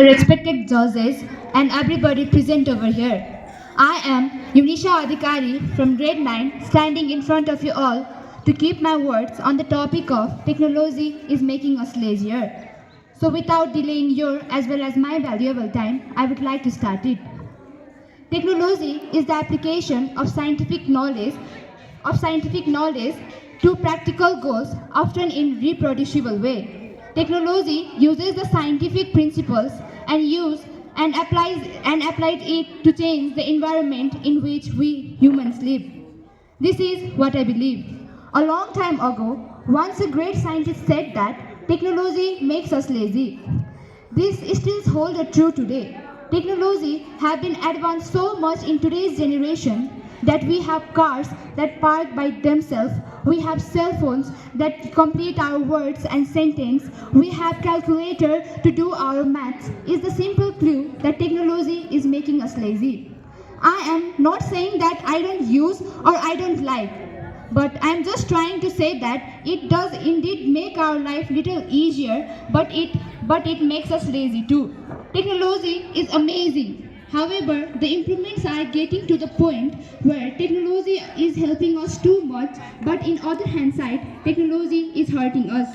respected judges, and everybody present over here. I am Yunisha Adhikari from grade 9, standing in front of you all to keep my words on the topic of technology is making us lazier. So without delaying your as well as my valuable time, I would like to start it. Technology is the application of scientific knowledge to practical goals, often in reproducible way. Technology uses the scientific principles and applies it to change the environment in which we humans live. This is what I believe. A long time ago, once a great scientist said that technology makes us lazy. This still holds true today. Technology have been advanced so much in today's generation that we have cars that park by themselves, we have cell phones that complete our words and sentence, we have calculator to do our maths. Is the simple clue that technology is making us lazy. I am not saying that I don't use or I don't like, but I'm just trying to say that it does indeed make our life little easier, but it makes us lazy too. Technology is amazing. However, the improvements are getting to the point where technology is helping us too much, but in other hand side, technology is hurting us.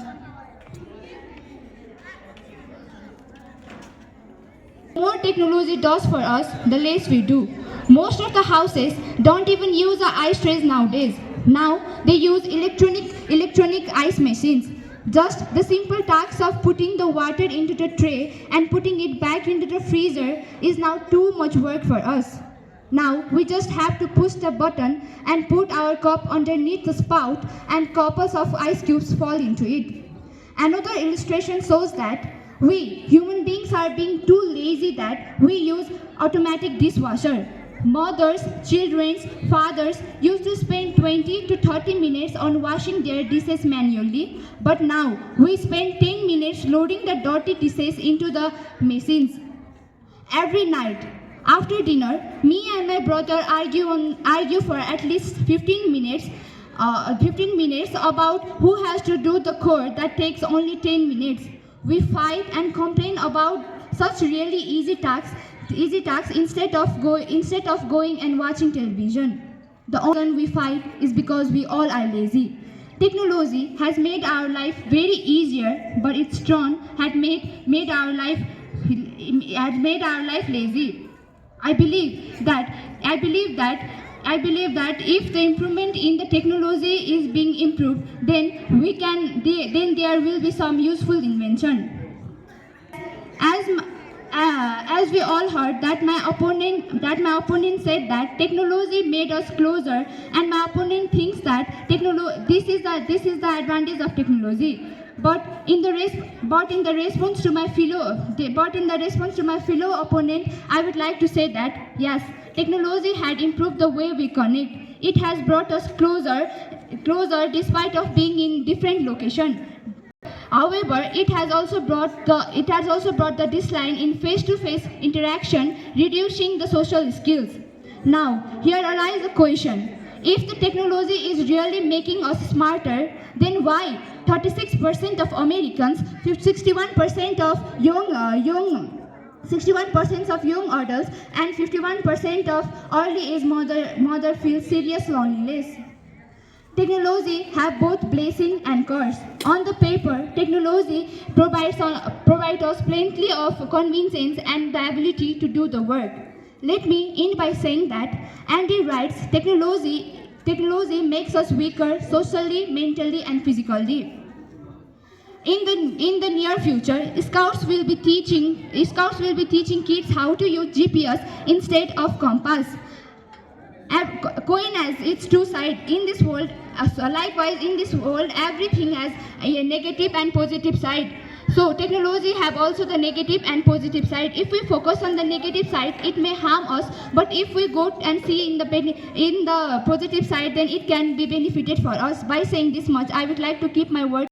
The more technology does for us, the less we do. Most of the houses don't even use the ice trays nowadays. Now they use electronic ice machines. Just the simple task of putting the water into the tray and putting it back into the freezer is now too much work for us. Now we just have to push the button and put our cup underneath the spout and couples of ice cubes fall into it. Another illustration shows that we human beings are being too lazy that we use automatic dishwasher. Mothers, children, fathers used to spend 20 to 30 minutes on washing their dishes manually, but now we spend 10 minutes loading the dirty dishes into the machines. Every night after dinner, me and my brother argue for at least 15 minutes about who has to do the chore that takes only 10 minutes. We fight and complain about such really easy tasks instead of going and watching television. The only reason we fight is because we all are lazy. Technology has made our life very easier, but its turn had made our life lazy. I believe that if the improvement in the technology is being improved, then there will be some useful invention. As we all heard that my opponent said that technology made us closer, and my opponent thinks that this is the advantage of technology. But in the response to my fellow opponent, I would like to say that yes, technology had improved the way we connect. It has brought us closer despite of being in different location. However, it has also brought the decline in face-to-face interaction, reducing the social skills. Now, here arises the question: if the technology is really making us smarter, then why 36% of Americans, 61% of young adults, and 51% of early age mother feel serious loneliness? Technology have both blessing and curse. On the paper, technology provides us plenty of convenience and the ability to do the work. Let me end by saying that Andy writes, technology makes us weaker socially, mentally, and physically. In the near future, scouts will be teaching kids how to use GPS instead of compass. Coin has its two sides. In this world, likewise in this world, everything has a negative and positive side. So technology have also the negative and positive side. If we focus on the negative side, it may harm us. But if we go and see in the positive side, then it can be benefited for us. By saying this much, I would like to keep my word.